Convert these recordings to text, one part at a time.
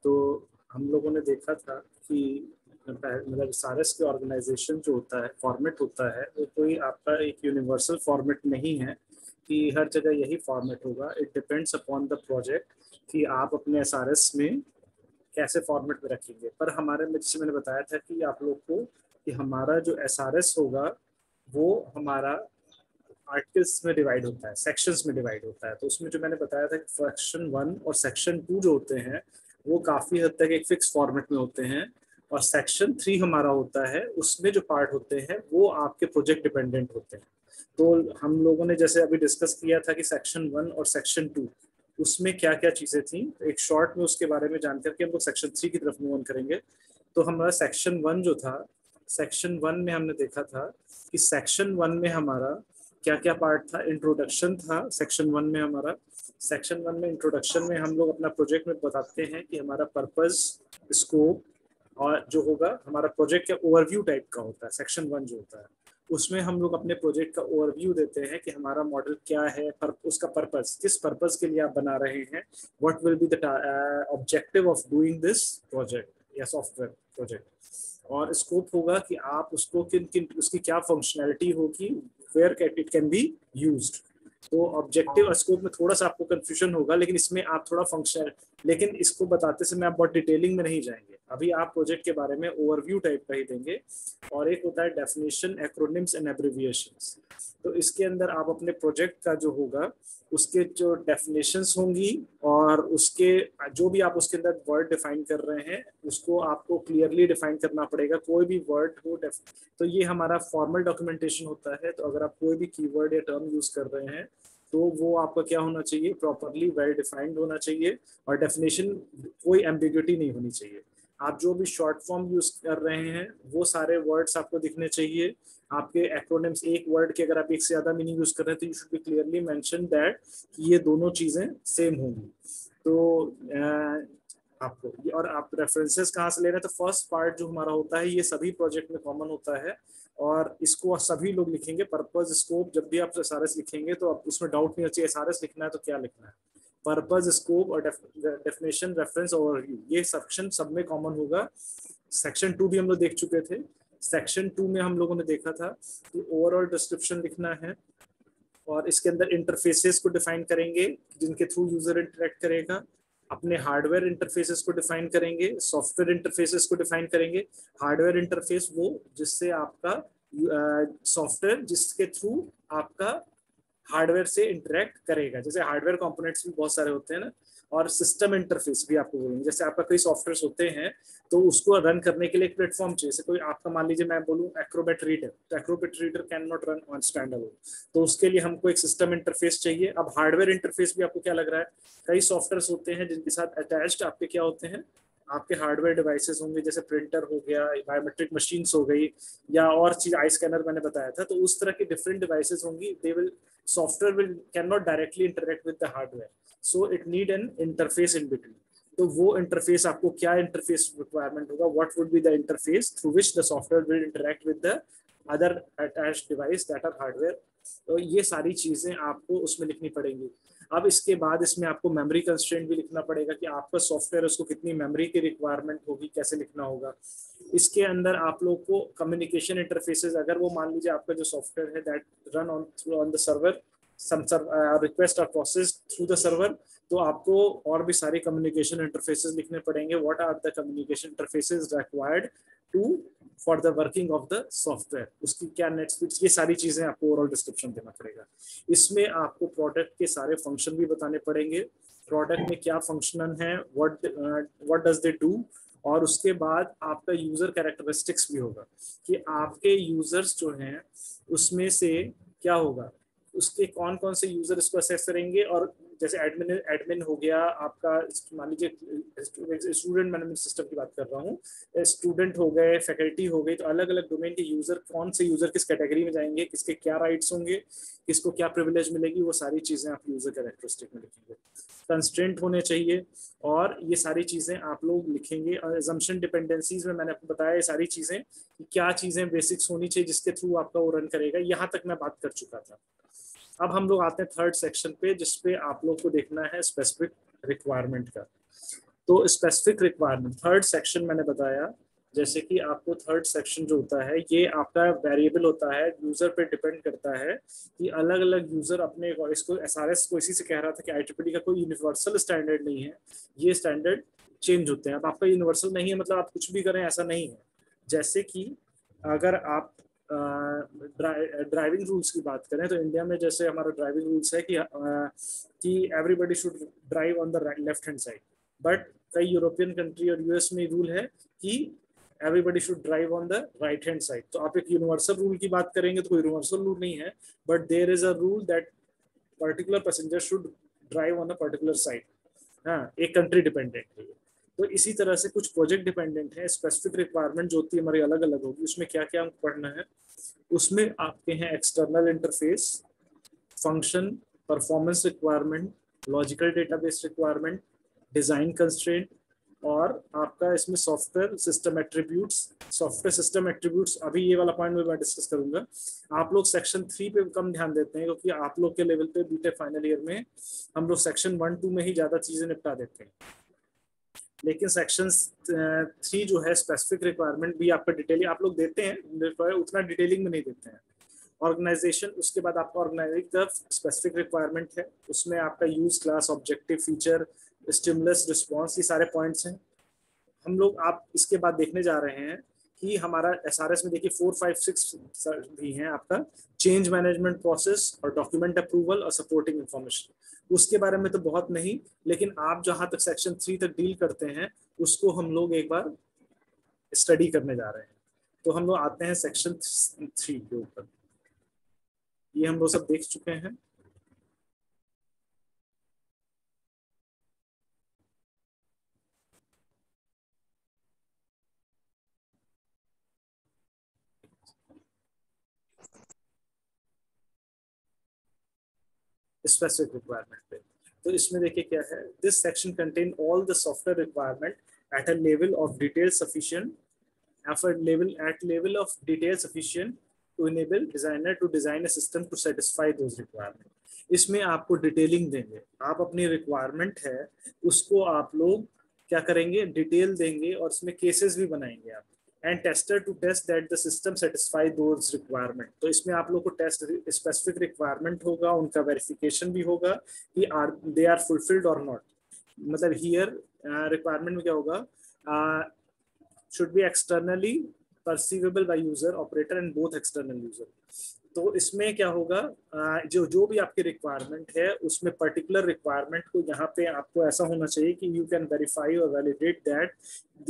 तो हम लोगों ने देखा था कि मतलब सारस के ऑर्गेनाइजेशन जो होता है, फॉर्मेट होता है, वो कोई आपका एक यूनिवर्सल फॉर्मेट नहीं है कि हर जगह यही फॉर्मेट होगा। It depends upon the project कि आप अपने एसआरएस में कैसे फॉर्मेट में रखेंगे। पर हमारे में, जैसे मैंने बताया था कि आप लोग को, कि हमारा जो एसआरएस होगा वो हमारा आर्टिकल्स में डिवाइड होता है, सेक्शंस में डिवाइड होता है। तो उसमें जो मैंने बताया था कि सेक्शन 1 और सेक्शन 2 जो होते हैं वो काफ़ी हद तक एक फिक्स फॉर्मेट में होते हैं, और सेक्शन 3 हमारा होता है, उसमें जो पार्ट होते हैं वो आपके प्रोजेक्ट डिपेंडेंट होते हैं। तो हम लोगों ने जैसे अभी डिस्कस किया था कि सेक्शन 1 और सेक्शन 2 उसमें क्या क्या चीज़ें थी, एक शॉर्ट में उसके बारे में जानकर के हम लोग सेक्शन 3 की तरफ मूव ऑन करेंगे। तो हमारा सेक्शन 1 जो था, सेक्शन 1 में हमने देखा था कि सेक्शन 1 में हमारा क्या क्या पार्ट था। इंट्रोडक्शन था सेक्शन 1 में हमारा। सेक्शन 1 में इंट्रोडक्शन में हम लोग अपना प्रोजेक्ट में बताते हैं कि हमारा पर्पस, स्कोप, और जो होगा हमारा प्रोजेक्ट का ओवरव्यू टाइप का होता है। सेक्शन 1 जो होता है उसमें हम लोग अपने प्रोजेक्ट का ओवरव्यू देते हैं कि हमारा मॉडल क्या है, उसका पर्पस, किस पर्पस के लिए आप बना रहे हैं, what will be the objective of doing this project या सॉफ्टवेयर प्रोजेक्ट। और स्कोप होगा कि आप उसको किन किन, उसकी क्या फंक्शनैलिटी होगी, where it can be used. तो ऑब्जेक्टिव और स्कोप में थोड़ा सा आपको कंफ्यूजन होगा, लेकिन इसमें आप थोड़ा फंक्शनल, लेकिन इसको बताते समय आप बहुत डिटेलिंग में नहीं जाएंगे। अभी आप प्रोजेक्ट के बारे में ओवरव्यू टाइप का ही देंगे। और एक होता है डेफिनेशन, एक्रोनिम्स एंड एब्रिविएशंस। तो इसके अंदर आप अपने प्रोजेक्ट का जो होगा उसके जो डेफिनेशंस होंगी, और उसके जो भी आप उसके अंदर वर्ड डिफाइन कर रहे हैं उसको आपको क्लियरली डिफाइन करना पड़ेगा, कोई भी वर्ड हो। तो ये हमारा फॉर्मल डॉक्यूमेंटेशन होता है। तो अगर आप कोई भी कीवर्ड या टर्म यूज कर रहे हैं तो वो आपका क्या होना चाहिए, प्रॉपरली वेल डिफाइंड होना चाहिए, और डेफिनेशन कोई एम्बिग्युइटी नहीं होनी चाहिए। आप जो भी शॉर्ट फॉर्म यूज कर रहे हैं वो सारे वर्ड्स आपको दिखने चाहिए। आपके एक्रोनिम्स, एक वर्ड के अगर आप एक से ज्यादा मीनिंग यूज कर रहे हैं तो you should be clearly mention that कि ये दोनों चीजें सेम होंगी। तो आपको और आप रेफरेंसेस कहाँ से ले रहे हैं, तो फर्स्ट पार्ट जो हमारा होता है ये सभी प्रोजेक्ट में कॉमन होता है, और इसको सभी लोग लिखेंगे। पर्पस, स्कोप, जब भी आप एसआरएस लिखेंगे तो आप उसमें डाउट नहीं चाहिए एसआरएस लिखना है तो क्या लिखना है। पर्पस, स्कोप और डेफिनेशन, रेफरेंस, ओवरव्यू, ये सेक्शन सब में कॉमन होगा। सेक्शन 2 भी हम लोग देख चुके थे। सेक्शन 2 में हम लोगों ने देखा था कि ओवरऑल डिस्क्रिप्शन लिखना है, और इसके अंदर इंटरफेसेस को डिफाइन करेंगे जिनके थ्रू यूजर इंटरेक्ट करेगा। अपने हार्डवेयर इंटरफेसेस को डिफाइन करेंगे, सॉफ्टवेयर इंटरफेसेस को डिफाइन करेंगे। हार्डवेयर इंटरफेस वो जिससे आपका सॉफ्टवेयर जिसके थ्रू आपका हार्डवेयर से इंटरेक्ट करेगा, जैसे हार्डवेयर कंपोनेंट्स भी बहुत सारे होते हैं ना। और सिस्टम इंटरफेस भी आपको बोलेंगे, जैसे आपका कई सॉफ्टवेयर होते हैं तो उसको रन करने के लिए एक प्लेटफॉर्म चाहिए। जैसे कोई आपका मान लीजिए मैं बोलूँ एक्रोबैट रीडर, तो Acrobat reader can not run on stand alone, तो उसके लिए हमको एक सिस्टम इंटरफेस चाहिए। अब हार्डवेयर इंटरफेस भी आपको क्या लग रहा है, कई सॉफ्टवेयर होते हैं जिनके साथ अटैच्ड आपके क्या होते हैं, आपके हार्डवेयर डिवाइसेस होंगे, जैसे प्रिंटर हो गया, बायोमेट्रिक मशीन्स हो गई, या और चीज आई स्कैनर मैंने बताया था। तो उस तरह की डिफरेंट डिवाइसेस होंगी, they will, software will cannot directly interact with the hardware, so it need an interface in between। तो वो इंटरफेस आपको क्या इंटरफेस रिक्वायरमेंट होगा, what would be the interface through which the software will interact with the other attached device that are hardware. तो ये सारी चीजें आपको उसमें लिखनी पड़ेंगी। अब इसके बाद इसमें आपको मेमोरी कंस्ट्रेंट भी लिखना पड़ेगा कि आपका सॉफ्टवेयर उसको कितनी मेमोरी की रिक्वायरमेंट होगी, कैसे लिखना होगा। इसके अंदर आप लोग को कम्युनिकेशन इंटरफेसेस, अगर वो मान लीजिए आपका जो सॉफ्टवेयर है that run on the server, some request are processed through the server, तो आपको और भी सारे कम्युनिकेशन इंटरफेसेस लिखने पड़ेंगे। What are the communication interfaces required to for the working of the software, उसकी क्या नेट स्पीड्स, ये सारी चीजें आपको ओवरऑल डिस्क्रिप्शन देना पड़ेगा। इसमें आपको प्रोडक्ट के सारे फंक्शन भी बताने पड़ेंगे, प्रोडक्ट में क्या फंक्शन है, व्हाट डज दे डू। और उसके बाद आपका यूजर कैरेक्टरिस्टिक्स भी होगा कि आपके यूजर्स जो हैं उसमें से क्या होगा, उसके कौन कौन से यूजर इसको असेस करेंगे। और जैसे एडमिन हो गया आपका, मान लीजिए स्टूडेंट मैनेजमेंट सिस्टम की बात कर रहा हूँ, स्टूडेंट हो गए, फैकल्टी हो गई, तो अलग अलग डोमेन के यूजर, कौन से यूजर किस कैटेगरी में जाएंगे, किसके क्या राइट्स होंगे, किसको क्या प्रिविलेज मिलेगी, वो सारी चीजें आप यूजर कैरेक्टरिस्टिक में लिखेंगे। कंस्ट्रेंट होने चाहिए, और ये सारी चीजें आप लोग लिखेंगे। और एजम्पशन डिपेंडेंसीज में मैंने आपको बताया ये सारी चीजें कि क्या चीजें बेसिक्स होनी चाहिए जिसके थ्रू आपका वो रन करेगा। यहाँ तक मैं बात कर चुका था। अब हम लोग आते हैं थर्ड सेक्शन पे, जिसपे आप लोग को देखना है स्पेसिफिक रिक्वायरमेंट का। तो स्पेसिफिक रिक्वायरमेंट थर्ड सेक्शन मैंने बताया, जैसे कि आपको थर्ड सेक्शन जो होता है ये आपका वेरिएबल होता है, यूजर पे डिपेंड करता है कि अलग अलग यूजर अपने, इसको एसआरएस को इसी से कह रहा था कि आईट्रिपली का कोई यूनिवर्सल स्टैंडर्ड नहीं है, ये स्टैंडर्ड चेंज होते हैं। अब आपका यूनिवर्सल नहीं है मतलब आप कुछ भी करें ऐसा नहीं है। जैसे कि अगर आप ड्राइविंग रूल्स की बात करें तो इंडिया में जैसे हमारा ड्राइविंग रूल्स है कि everybody should drive on the left hand side, but कई यूरोपियन कंट्री और यूएस में रूल है कि everybody should drive on the right hand side. तो आप एक यूनिवर्सल रूल की बात करेंगे तो कोई यूनिवर्सल रूल नहीं है, but there is a rule that particular passenger should drive on a particular side. हाँ, एक कंट्री डिपेंडेंट है। तो इसी तरह से कुछ प्रोजेक्ट डिपेंडेंट है। स्पेसिफिक रिक्वायरमेंट जो होती है हमारी अलग अलग होगी, उसमें क्या क्या हमको पढ़ना है, उसमें आपके हैं external interface, function, performance requirement, logical database requirement, design constraint, और आपका इसमें software system attributes. Software system attributes अभी ये वाला पॉइंट में मैं डिस्कस करूंगा। आप लोग सेक्शन 3 पे कम ध्यान देते हैं क्योंकि आप लोग के लेवल पे बीटेक फाइनल ईयर में हम लोग सेक्शन 1-2 में ही ज्यादा चीजें निपटा देते हैं, लेकिन सेक्शन 3 जो है स्पेसिफिक रिक्वायरमेंट भी आपका डिटेलिंग आप लोग देते हैं, उतना डिटेलिंग में नहीं देते हैं। ऑर्गेनाइजेशन, उसके बाद आपका ऑर्गेनाइजिंग का स्पेसिफिक रिक्वायरमेंट है, उसमें आपका use class, objective, feature, stimulus, response, ये सारे पॉइंट्स हैं। हम लोग आप इसके बाद देखने जा रहे हैं कि हमारा एसआरएस में देखिए 4, 5, 6 भी हैं आपका, चेंज मैनेजमेंट प्रोसेस और डॉक्यूमेंट अप्रूवल और सपोर्टिंग इंफॉर्मेशन। उसके बारे में तो बहुत नहीं, लेकिन आप जहां तक सेक्शन 3 तक डील करते हैं उसको हम लोग एक बार स्टडी करने जा रहे हैं। तो हम लोग आते हैं सेक्शन 3 के ऊपर। ये हम लोग सब देख चुके हैं। स्पेसिफिक रिक्वायरमेंट पे तो इसमें देखिए क्या है, this section contain all the software requirement at a level of detail sufficient at level of detail sufficient to enable designer to design a system to satisfy those requirement। इसमें आपको detailing देंगे, आप अपनी रिक्वायरमेंट है उसको आप लोग क्या करेंगे, डिटेल देंगे और इसमें केसेस भी बनाएंगे आप, and tester to test that the system satisfy those requirement. तो इसमें आप लोग को टेस्ट स्पेसिफिक रिक्वायरमेंट होगा, उनका वेरिफिकेशन भी होगा कि दे आर फुलफिल्ड और नॉट। मतलब हियर रिक्वायरमेंट में क्या होगा, should be externally perceivable by user, operator and both external user। तो इसमें क्या होगा, जो जो भी आपकी रिक्वायरमेंट है उसमें पर्टिकुलर रिक्वायरमेंट को यहाँ पे आपको ऐसा होना चाहिए कि यू कैन वेरीफाई और validate that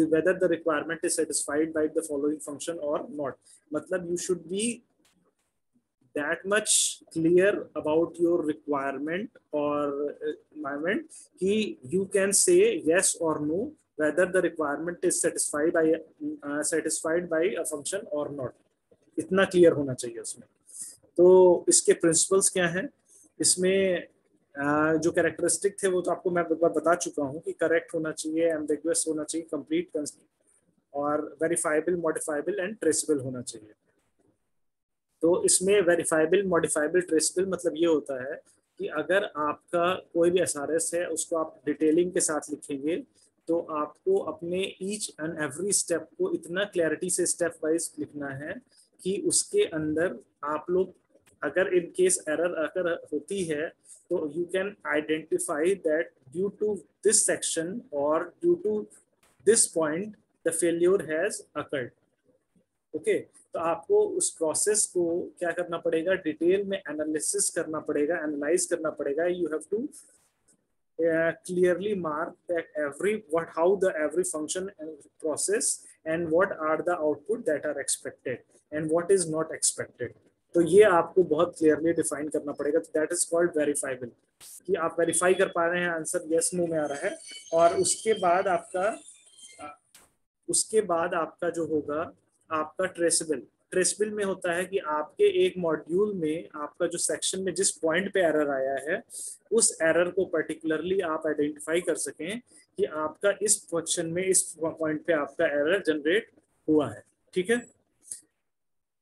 whether the requirement is satisfied by the following function और नॉट। मतलब you should be that much clear about your requirement or environment कि you can say yes or no whether the requirement is satisfied by a function or not। इतना clear होना चाहिए उसमें। तो इसके principles क्या हैं, इसमें जो कैरेक्टरिस्टिक थे वो तो आपको मैं बता चुका हूँ कि करेक्ट होना चाहिए, एम्बिगुअस होना चाहिए, कंप्लीट और वेरीफाइबल, मॉडिफाइबल एंड ट्रेसेबल होना चाहिए। तो इसमें वेरीफाइबल, मॉडिफाइबल, ट्रेसेबल मतलब ये होता है कि अगर आपका कोई भी एसआरएस है उसको आप डिटेलिंग के साथ लिखेंगे तो आपको अपने ईच एंड एवरी स्टेप को इतना क्लैरिटी से स्टेप वाइज लिखना है कि उसके अंदर आप लोग अगर इन केस एरर अगर होती है तो you can identify that due to this section और due to this point the failure has occurred. Okay, तो आपको उस प्रोसेस को क्या करना पड़ेगा, डिटेल में एनालिसिस करना पड़ेगा, एनालाइज करना पड़ेगा। You have to clearly mark that how the every function and process and what are the output that are expected and what is not expected। तो ये आपको बहुत क्लियरली डिफाइन करना पड़ेगा। दैट इज कॉल्ड वेरीफाइबल, कि आप verify कर पा रहे हैं आंसर यस नो में आ रहा है। और उसके बाद आपका जो होगा आपका ट्रेसेबल। ट्रेसेबल में होता है कि आपके एक मॉड्यूल में आपका जो सेक्शन में जिस पॉइंट पे एरर आया है उस एरर को पर्टिकुलरली आप आइडेंटिफाई कर सकें कि आपका इस क्वेश्चन में इस पॉइंट पे आपका एरर जनरेट हुआ है। ठीक है,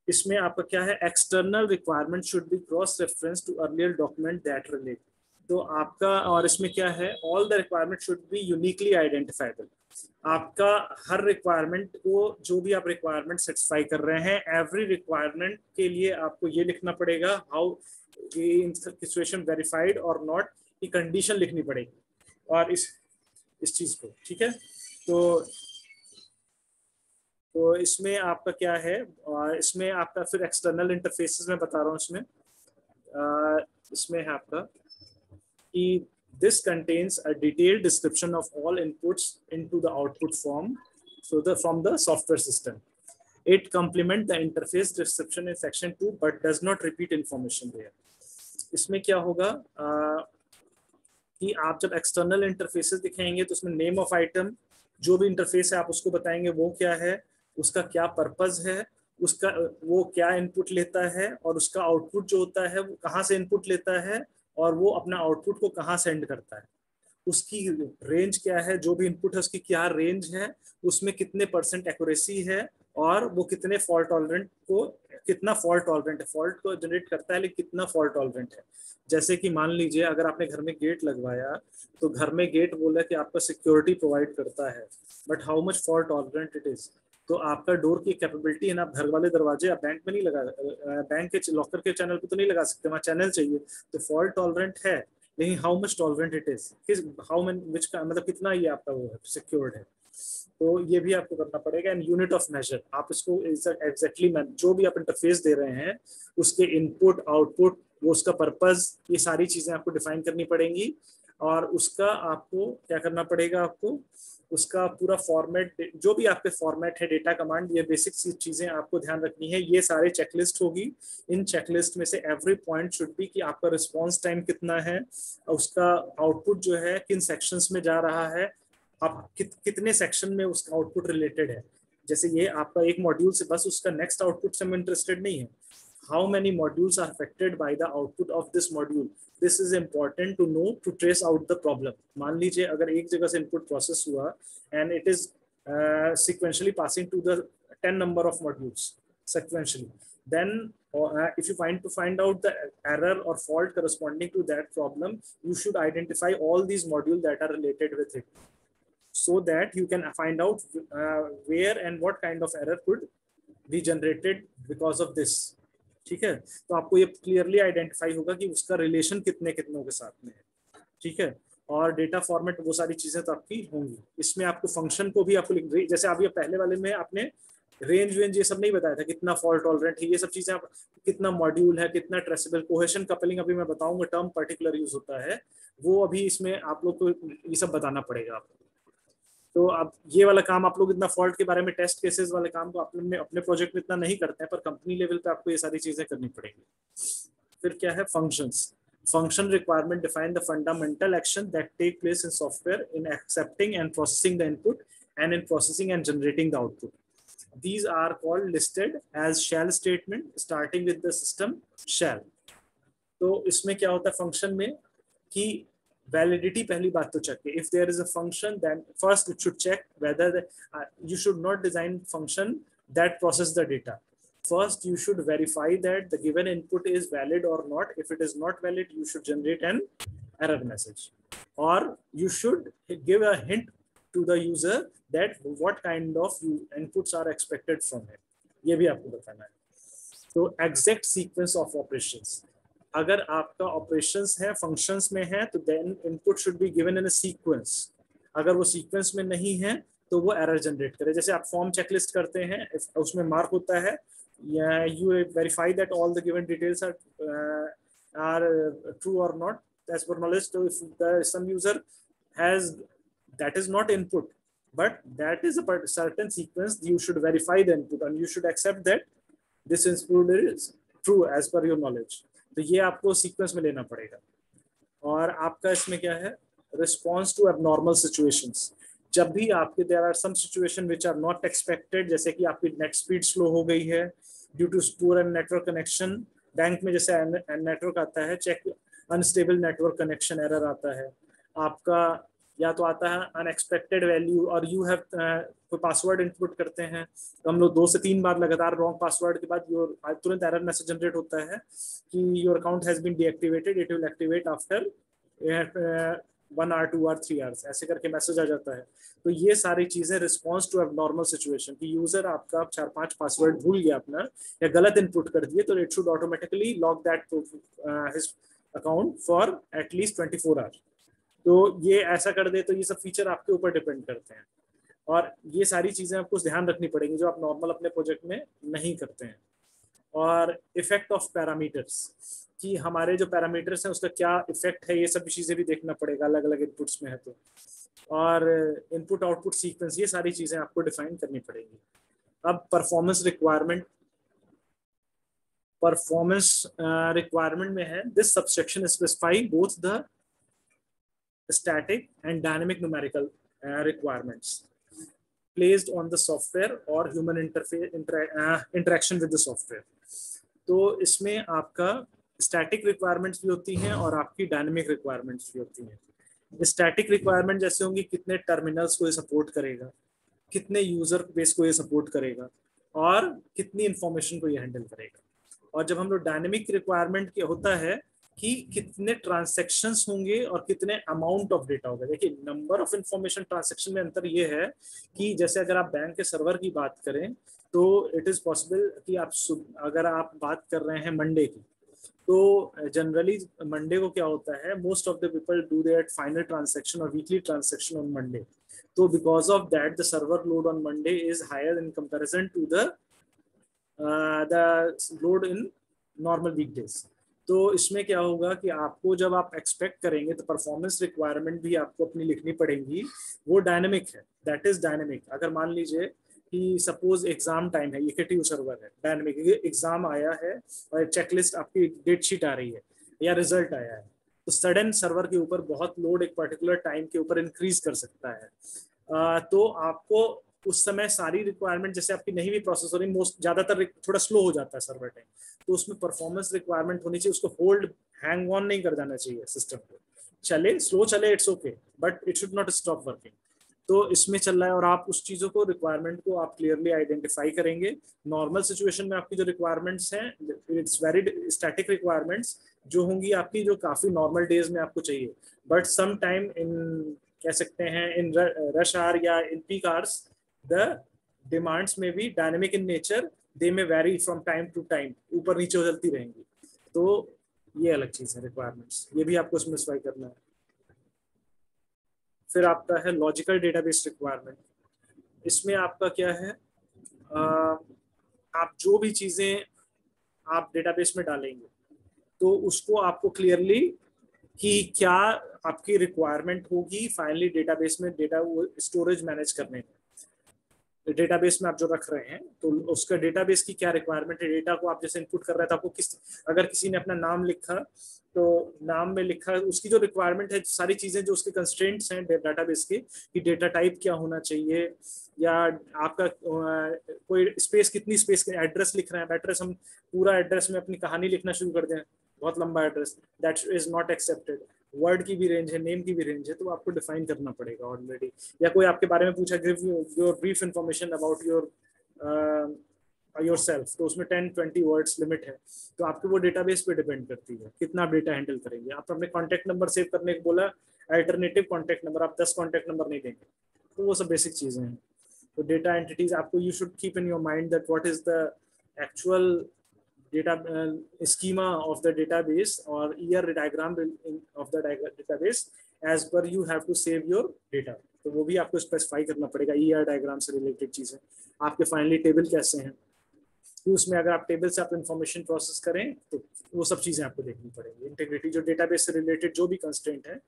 इसमें आपका क्या है, external requirement should be cross reference to earlier document that relate. तो आपका, और इसमें क्या है, all the requirement should be uniquely identifiable. आपका हर रिक्वायरमेंट को, जो भी आप रिक्वायरमेंट सेटिस्फाई कर रहे हैं, एवरी रिक्वायरमेंट के लिए आपको ये लिखना पड़ेगा हाउ सिचुएशन वेरीफाइड और नॉट, की कंडीशन लिखनी पड़ेगी और इस चीज को, ठीक है। तो इसमें आपका क्या है, इसमें आपका फिर एक्सटर्नल इंटरफेसेस में बता रहा हूँ। इसमें है आपका कि this contains a detailed description of all inputs into the output form, from the software system. It complements the interface description in section 2 but does not repeat information there. इसमें क्या होगा कि आप जब एक्सटर्नल इंटरफेसेस दिखाएंगे तो उसमें name of item, जो भी इंटरफेस है आप उसको बताएंगे वो क्या है, उसका क्या पर्पस है, उसका वो क्या इनपुट लेता है, और उसका आउटपुट जो होता है वो कहाँ से इनपुट लेता है, और वो अपना आउटपुट को कहाँ सेंड करता है, उसकी रेंज क्या है, जो भी इनपुट है उसकी क्या रेंज है, उसमें कितने % एक्यूरेसी है, और वो कितने फॉल्ट टॉलरेंट को, कितना फॉल्ट टॉलरेंट है, फॉल्ट को जनरेट करता है लेकिन कितना फॉल्ट टॉलरेंट है। जैसे कि मान लीजिए अगर आपने घर में गेट लगवाया, तो घर में गेट बोला कि आपका सिक्योरिटी प्रोवाइड करता है, but how much fault tolerant it is. तो आपका डोर की कैपेबिलिटी है ना, आप घर वाले दरवाजे आप बैंक में नहीं लगा, बैंक के लॉकर के चैनल पे तो नहीं लगा सकते, वहाँ चैनल चाहिए, तो फॉल्ट टॉलरेंट है, लेकिन how much tolerant it is, how man which का मतलब कितना ये आपका वो है सिक्योर्ड है। तो ये भी आपको करना पड़ेगा। एंड यूनिट ऑफ मेजर, आप इसको एग्जैक्टली जो भी आप इंटरफेस दे रहे हैं उसके इनपुट आउटपुट, वो उसका पर्पस, ये सारी चीजें आपको डिफाइन करनी पड़ेंगी। और उसका आपको क्या करना पड़ेगा, आपको उसका पूरा फॉर्मेट, जो भी आपके फॉर्मेट है, डेटा कमांड, ये बेसिक चीजें आपको ध्यान रखनी है। ये सारे चेकलिस्ट होगी। इन चेकलिस्ट में से एवरी पॉइंट शुड बी कि आपका रिस्पॉन्स टाइम कितना है, उसका आउटपुट जो है किन सेक्शंस में जा रहा है, आप कितने सेक्शन में उसका आउटपुट रिलेटेड है। जैसे ये आपका एक मॉड्यूल से बस उसका नेक्स्ट आउटपुट से हम इंटरेस्टेड नहीं है, how many modules are affected by the output of this module, this is important to know to trace out the problem. मान लीजिए अगर एक जगह से इनपुट प्रोसेस हुआ and it is sequentially passing to the 10 number of modules sequentially, then if you find out the error or fault corresponding to that problem, you should identify all these modules that are related with it, so that you can find out where and what kind of error could be generated because of this। ठीक है, तो आपको ये clearly identify होगा कि उसका relation कितने कितनों के साथ में है। ठीक है, और डेटा फॉर्मेट, वो सारी चीजें तो आपकी होंगी। इसमें आपको फंक्शन को भी आपको लिख, जैसे अभी पहले वाले में आपने रेंज ये सब नहीं बताया था, कितना फॉल्ट टॉलरेंट है, ये सब चीजें आप, कितना मॉड्यूल है, कितना ट्रेसेबल, कोहेशन कपलिंग अभी मैं बताऊंगा, टर्म पर्टिकुलर यूज होता है वो, अभी इसमें आप लोग को ये सब बताना पड़ेगा आपको। तो अब ये वाला काम आप लोग इतना फॉल्ट के बारे में, टेस्ट केसेस वाले काम को अपने प्रोजेक्ट में इतना नहीं करते हैं, पर कंपनी लेवल पे आपको ये सारी चीजें करनी पड़ेंगी। फिर क्या है, functions. Function requirement define the fundamental action that take place in software in accepting and processing the input and in processing and generating the output. These are called listed as shell statement starting with the system shell. तो इसमें क्या होता है function में कि validity, पहली बात तो check, if there is a function then first it should check whether you should not design function that process the data. First, you should verify that the given input is valid or not. If it is not valid, you should generate an error message, or you should give a hint to the user that what kind of inputs are expected from it. ये भी आपको बताना है। तो exact sequence of operations, अगर आपका operations है functions में है, तो then input should be given in a sequence. अगर वो sequence में नहीं है तो वो error generate करे। जैसे आप form checklist करते हैं, उसमें mark होता है, yeah, you verify that all the given details are true or not as per knowledge. So if some user has, that is not input, but that is a certain sequence, you should verify the input and you should accept that this input is true as per your knowledge. तो ये आपको sequence में लेना पड़ेगा। और आपका इसमें क्या है, response to abnormal situations। जब भी आपके there are some situation which are not expected, जैसे कि आपकी नेट स्पीड स्लो हो गई है due to poor network connection, bank में जैसे नेटवर्क आता है, check unstable network connection error आता है आपका, या तो आता है अनएक्सपेक्टेड वैल्यू, और यू हैव कोई पासवर्ड इनपुट करते हैं तो हम लोग 2 से 3 बार लगातार रॉन्ग पासवर्ड के बाद तुरंत एरर मैसेज जनरेट होता है कि your account has been deactivated, it will activate after 1 hour 2 hour 3 hours ऐसे करके मैसेज आ जाता है। तो ये सारी चीजें रिस्पॉन्स टू एबनॉर्मल सिचुएशन कि यूजर आपका 4-5 पासवर्ड भूल गया अपना या गलत इनपुट कर दिए, तो it should automatically lock that his account for at least 24 hour. तो ये ऐसा कर दे, तो ये सब फीचर आपके ऊपर डिपेंड करते हैं और ये सारी चीजें आपको ध्यान रखनी पड़ेगी जो आप नॉर्मल अपने प्रोजेक्ट में नहीं करते हैं। और इफेक्ट ऑफ पैरामीटर्स कि हमारे जो पैरामीटर्स हैं उसका क्या इफेक्ट है, ये सब चीजें भी देखना पड़ेगा अलग अलग इनपुट्स में है तो। और इनपुट आउटपुट सीक्वेंस, ये सारी चीजें आपको डिफाइन करनी पड़ेगी। अब परफॉर्मेंस रिक्वायरमेंट में है, this subsection specify both the static and dynamic numerical requirements placed on the software or human interaction with the software। तो इसमें आपका स्टैटिक रिक्वायरमेंट्स भी होती हैं और आपकी डायनेमिक रिक्वायरमेंट्स भी होती हैं। स्टैटिक रिक्वायरमेंट जैसे होंगी कितने टर्मिनल्स को ये सपोर्ट करेगा, कितने यूजर बेस को ये सपोर्ट करेगा और कितनी इंफॉर्मेशन को ये हैंडल करेगा। और जब हम लोग डायनेमिक रिक्वायरमेंट के होता है कि कितने ट्रांसैक्शंस होंगे और कितने अमाउंट ऑफ डेटा होगा। देखिए नंबर ऑफ इंफॉर्मेशन ट्रांसैक्शन में अंतर ये है कि जैसे अगर आप बैंक के सर्वर की बात करें तो इट इज पॉसिबल कि आप अगर आप बात कर रहे हैं मंडे की, तो जनरली मंडे को क्या होता है, most of the people do their final transaction और वीकली ट्रांसैक्शन ऑन मंडे। तो because of that the server load on Monday is higher in comparison to the load in normal weekdays. तो इसमें क्या होगा कि आपको जब आप एक्सपेक्ट करेंगे तो परफॉर्मेंस रिक्वायरमेंट भी आपको अपनी लिखनी पड़ेंगी, वो डायनेमिक है, दैट इज डायनेमिक। अगर मान लीजिए कि सपोज एग्जाम टाइम है, ये क्रिएटिव सर्वर है, डायनेमिक एग्जाम आया है और चेकलिस्ट आपकी डेट शीट आ रही है या रिजल्ट आया है, तो सडन सर्वर के ऊपर बहुत लोड एक पर्टिकुलर टाइम के ऊपर इंक्रीज कर सकता है। तो आपको उस समय सारी रिक्वायरमेंट जैसे आपकी नहीं भी प्रोसेस हो रही, मोस्ट ज्यादातर थोड़ा स्लो हो जाता है सर्वर टाइम, तो उसमें परफॉर्मेंस रिक्वायरमेंट होनी चाहिए, उसको होल्ड हैंग ऑन नहीं कर जाना चाहिए सिस्टम को, चले स्लो चले it's okay but it should not stop working. तो इसमें चल रहा है और आप उस चीजों को रिक्वायरमेंट को आप क्लियरली आइडेंटिफाई करेंगे। नॉर्मल सिचुएशन में आपकी जो रिक्वायरमेंट्स हैं इट्स वेरी स्टैटिक रिक्वायरमेंट्स जो होंगी आपकी, जो काफी नॉर्मल डेज में आपको चाहिए, बट सम टाइम इन कह सकते हैं इन रश आवर या in peak hours the demands में भी dynamic in nature, they may vary from time to time, ऊपर नीचे चलती रहेंगी। तो ये अलग चीज है रिक्वायरमेंट्स, ये भी आपको स्पेसिफाई करना है। फिर आपका है लॉजिकल डेटाबेस रिक्वायरमेंट। इसमें आपका क्या है, आप जो भी चीजें आप डेटाबेस में डालेंगे तो उसको आपको क्लियरली कि क्या आपकी रिक्वायरमेंट होगी फाइनली डेटाबेस में डेटा स्टोरेज मैनेज करने में। डेटाबेस में आप जो रख रहे हैं तो उसका डेटाबेस की क्या रिक्वायरमेंट है, डेटा को आप जैसे इनपुट कर रहे थे, आपको अगर किसी ने अपना नाम लिखा तो नाम में लिखा उसकी जो रिक्वायरमेंट है, सारी चीजें जो उसके कंस्ट्रेंट्स हैं डेटाबेस के, कि डेटा टाइप क्या होना चाहिए या आपका कोई स्पेस, कितनी स्पेस, एड्रेस लिख रहे हैं, एड्रेस हम पूरा एड्रेस में अपनी कहानी लिखना शुरू कर दें, बहुत लंबा address, that is not accepted. Word की भी रेंज है, नेम की भी रेंज है, तो आपको डिफाइन करना पड़ेगा ऑलरेडी। या कोई आपके बारे में पूछा, give your brief information about yourself, तो उसमें 10-20 वर्ड्स लिमिट है, तो आपको वो डेटाबेस पे डिपेंड करती है कितना आप डेटा हैंडल करेंगे। आप अपने कॉन्टैक्ट नंबर सेव करने को बोला, अल्टरनेटिव कॉन्टैक्ट नंबर, आप 10 कॉन्टैक्ट नंबर नहीं देंगे, तो वो सब बेसिक चीजें हैं। तो डेटा एंटिटीज आपको, you should keep in your mind that what is the actual data schema of the database or ER diagram of the database as per you have to save your data। तो वो भी आपको specify करना पड़ेगा। ER diagram से related चीजें, आपके finally table कैसे हैं, तो उसमें अगर आप टेबल से आप इंफॉर्मेशन प्रोसेस करें तो वो सब चीजें आपको देखनी पड़ेगी। इंटीग्रिटी जो डेटाबेस से रिलेटेड जो भी कंस्ट्रेंट है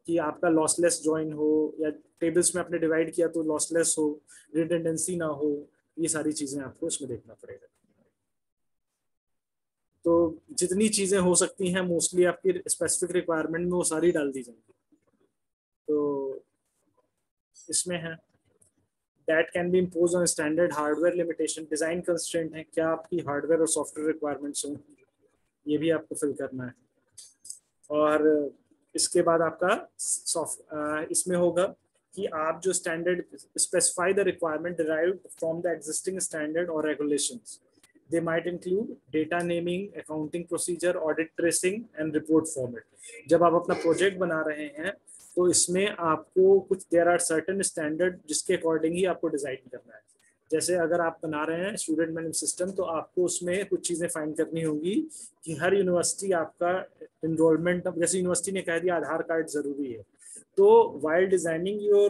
कि आपका लॉसलेस ज्वाइन हो या टेबल्स में आपने डिवाइड किया तो लॉसलेस हो, रिडंडेंसी ना हो, ये सारी चीजें आपको इसमें देखना पड़ेगा। तो जितनी चीजें हो सकती हैं मोस्टली आपकी स्पेसिफिक रिक्वायरमेंट में वो सारी डाल दी जाएंगी। तो इसमें है that can be impose on standard hardware limitation, design constraint है, क्या आपकी हार्डवेयर और सॉफ्टवेयर रिक्वायरमेंट्स हों, ये भी आपको फिल करना है। और इसके बाद आपका इसमें होगा कि आप जो standard specify the requirement derived from the existing standard और regulations, They might include data naming, accounting procedure, audit tracing and report format. जब आप अपना प्रोजेक्ट बना रहे हैं तो इसमें आपको कुछ देयर आर सर्टेन स्टैंडर्ड जिसके अकॉर्डिंग ही आपको डिजाइन करना है। जैसे अगर आप बना रहे हैं स्टूडेंट मैनेजमेंट सिस्टम तो आपको उसमें कुछ चीजें फाइंड करनी होगी कि हर यूनिवर्सिटी आपका इनरोलमेंट, जैसे यूनिवर्सिटी ने कह दिया आधार कार्ड जरूरी है, तो while designing your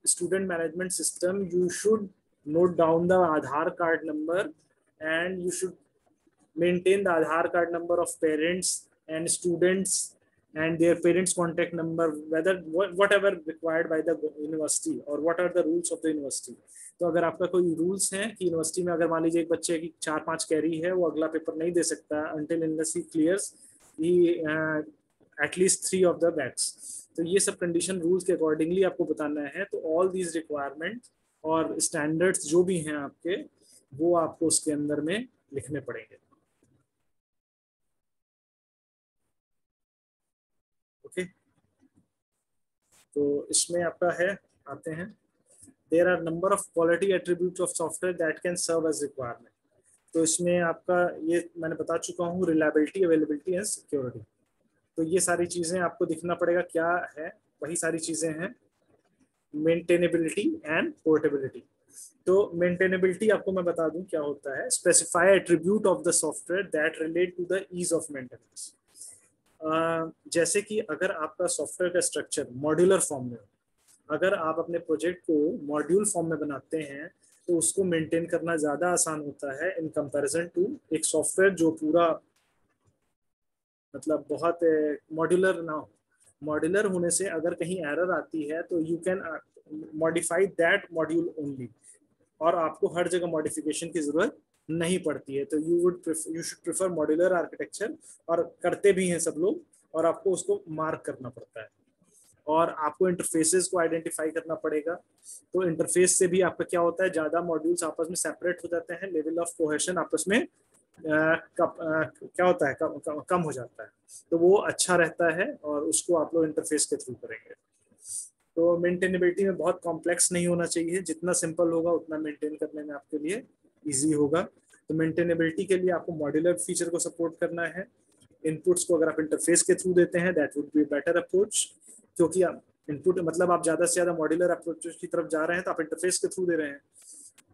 student management system you should note down the Aadhaar card number and you should maintain the Aadhaar card number of parents and students and their parents contact number, whether whatever required by the university or what are the rules of the university. तो अगर आपका कोई rules हैं कि university में अगर मान लीजिए एक बच्चे की 4-5 कैरी है, वो अगला पेपर नहीं दे सकता until unless he clears at least 3 of the backs, तो ये सब कंडीशन रूल्स के अकॉर्डिंगली आपको बताना है। तो ऑल दीज रिक्वायरमेंट और स्टैंडर्ड्स जो भी हैं आपके, वो आपको उसके अंदर में लिखने पड़ेंगे। ओके, तो इसमें आपका है, आते हैं, there are number of quality attributes of software that can serve as requirement. तो इसमें आपका ये मैंने बता चुका हूँ, रिलायबिलिटी, अवेलेबिलिटी एंड सिक्योरिटी। तो ये सारी चीजें आपको दिखना पड़ेगा क्या है, वही सारी चीजें हैं। Maintainability and portability. तो मेंटेनेबिलिटी आपको मैं बता दूं क्या होता है, specify attribute of the software that relate to the ease of maintenance. जैसे कि अगर आपका सॉफ्टवेयर का स्ट्रक्चर मॉड्यूलर फॉर्म में हो, अगर आप अपने प्रोजेक्ट को मॉड्यूल फॉर्म में बनाते हैं तो उसको मेंटेन करना ज्यादा आसान होता है इन कंपैरिजन टू एक सॉफ्टवेयर जो पूरा मतलब बहुत मॉड्यूलर ना हो। मॉड्यूलर होने से अगर कहीं एरर आती है तो you can modify that module only, और आपको हर जगह मॉडिफिकेशन की जरूरत नहीं पड़ती है। तो you should prefer modular architecture, और करते भी हैं सब लोग, और आपको उसको मार्क करना पड़ता है, और आपको इंटरफेसेस को आइडेंटिफाई करना पड़ेगा। तो इंटरफेस से भी आपका क्या होता है, ज्यादा मॉड्यूल्स आपस में सेपरेट हो जाते हैं, लेवल ऑफ कोहेशन आपस में क्या होता है, कम हो जाता है। तो वो अच्छा रहता है, और उसको आप लोग इंटरफेस के थ्रू करेंगे। तो मेंटेनेबिलिटी में बहुत कॉम्प्लेक्स नहीं होना चाहिए, जितना सिंपल होगा उतना मेंटेन करने में आपके लिए इजी होगा। तो मेंटेनेबिलिटी के लिए आपको मॉड्यूलर फीचर को सपोर्ट करना है। इनपुट्स को अगर आप इंटरफेस के थ्रू देते हैं that would be better approach, क्योंकि आप इनपुट मतलब आप ज्यादा से ज्यादा मॉड्यूलर अप्रोच की तरफ जा रहे हैं तो आप इंटरफेस के थ्रू दे रहे हैं,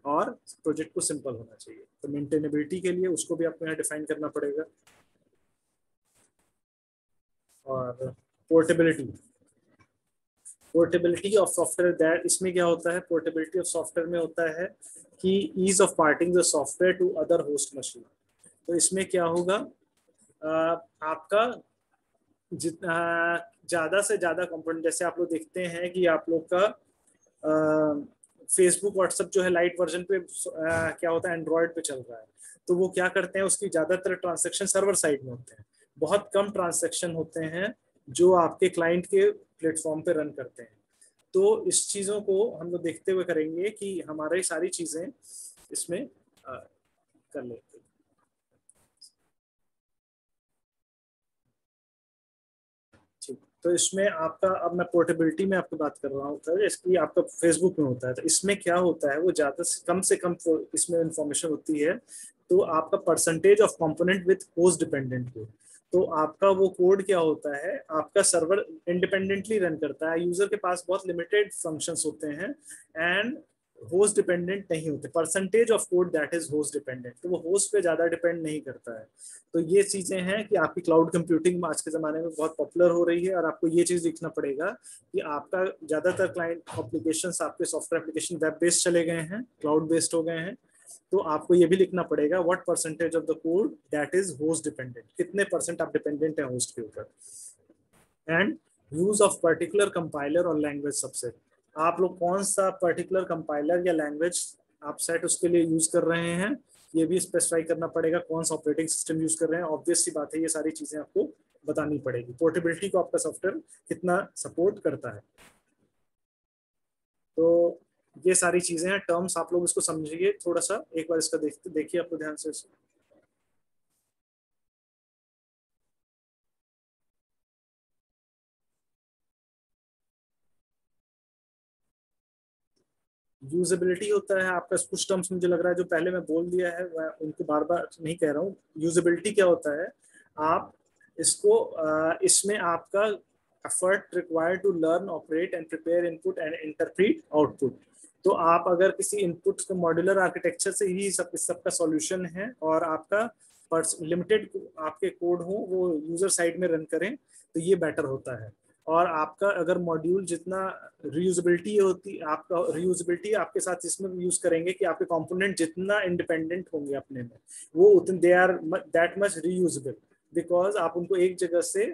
और प्रोजेक्ट को सिंपल होना चाहिए। तो मेंटेनेबिलिटी के लिए उसको भी आपको यहाँ डिफाइन करना पड़ेगा। और portability, portability of software that, इसमें क्या होता है, पोर्टेबिलिटी ऑफ सॉफ्टवेयर में होता है कि ease of porting the software to other host machine. तो इसमें क्या होगा, आपका जितना ज्यादा से ज्यादा कंपोनेंट, जैसे आप लोग देखते हैं कि आप लोग का फेसबुक व्हाट्सएप जो है लाइट वर्जन पे क्या होता है, एंड्रॉयड पे चल रहा है, तो वो क्या करते हैं, उसकी ज्यादातर ट्रांसैक्शन सर्वर साइड में होते हैं, बहुत कम ट्रांसैक्शन होते हैं जो आपके क्लाइंट के प्लेटफॉर्म पे रन करते हैं। तो इस चीजों को हम लोग देखते हुए करेंगे कि हमारी सारी चीजें इसमें कर लेते हैं। ठीक, तो इसमें आपका, अब मैं पोर्टेबिलिटी में आपको बात कर रहा हूँ, तो इसकी आपका फेसबुक में होता है, तो इसमें क्या होता है, वो ज्यादा से कम इसमें इंफॉर्मेशन होती है। तो आपका percentage of component with host dependent code, तो आपका वो कोड क्या होता है, आपका सर्वर इंडिपेंडेंटली रन करता है, यूजर के पास बहुत लिमिटेड फंक्शंस होते हैं एंड होस्ट डिपेंडेंट नहीं होते। Percentage of code that is host dependent, तो वो होस्ट पे ज्यादा डिपेंड नहीं करता है। तो ये चीजें हैं कि आपकी क्लाउड कंप्यूटिंग आज के जमाने में बहुत पॉपुलर हो रही है, और आपको ये चीज देखना पड़ेगा कि आपका ज्यादातर क्लाइंट एप्लीकेशंस, आपके सॉफ्टवेयर एप्लीकेशन वेब बेस्ड चले गए हैं, क्लाउड बेस्ड हो गए हैं। तो आपको ये भी लिखना पड़ेगा what percentage of the code that is host dependent, कितने परसेंट आप डिपेंडेंट है होस्ट के ऊपर। And use of particular compiler और लैंग्वेज सबसेट, आप लोग कौन सा पर्टिकुलर कंपाइलर या लैंग्वेज आप सेट उसके लिए यूज कर रहे हैं, ये भी स्पेसिफाई करना पड़ेगा, कौन सा ऑपरेटिंग सिस्टम यूज कर रहे हैं। ऑब्वियस सी बात है, ये सारी चीजें आपको बतानी पड़ेगी। पोर्टेबिलिटी को आपका सॉफ्टवेयर कितना सपोर्ट करता है, तो ये सारी चीजें हैं, टर्म्स आप लोग इसको समझिए थोड़ा सा, एक बार इसका देखिए आपको ध्यान से इसको। यूजेबिलिटी होता है आपका, कुछ टर्म्स मुझे लग रहा है जो पहले मैं बोल दिया है मैं उनको बार बार नहीं कह रहा हूँ। यूजेबिलिटी क्या होता है, आप इसको इसमें आपका effort required to learn, operate and prepare input and interpret output. तो आप अगर किसी इनपुट के मॉड्यूलर आर्किटेक्चर से ही इस सब का सॉल्यूशन है और आपका लिमिटेड आपके कोड हो वो यूजर साइड में रन करें, तो ये बेटर होता है। और आपका अगर मॉड्यूल जितना रीयूजेबिलिटी होती, आपका रीयूजेबिलिटी आपके साथ इसमें यूज करेंगे कि आपके कंपोनेंट जितना इंडिपेंडेंट होंगे अपने में, वो उतने they are that much reusable, because आप उनको एक जगह से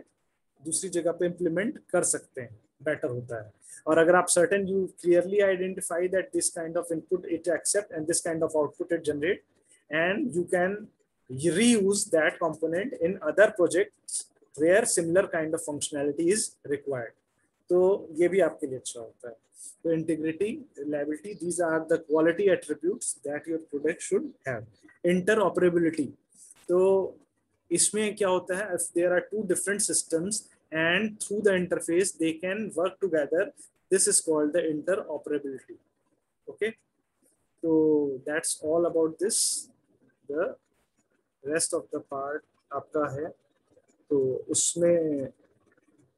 दूसरी जगह पे इम्प्लीमेंट कर सकते हैं, बेटर होता है। और अगर आप certain you clearly identify that this kind of input it accept and this kind of output it generate, and you can reuse that component in other projects where similar kind of functionality is required, तो ये भी आपके लिए अच्छा होता है। तो integrity, reliability, these are the quality attributes that your product should have। interoperability, तो इसमें क्या होता है, if there are two different systems and through the interface they can work together, this is called the interoperability। okay, so that's all about this। the rest of the part आपका है, तो उसमें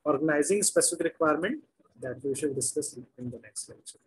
organizing specific requirement that we shall discuss in the next lecture।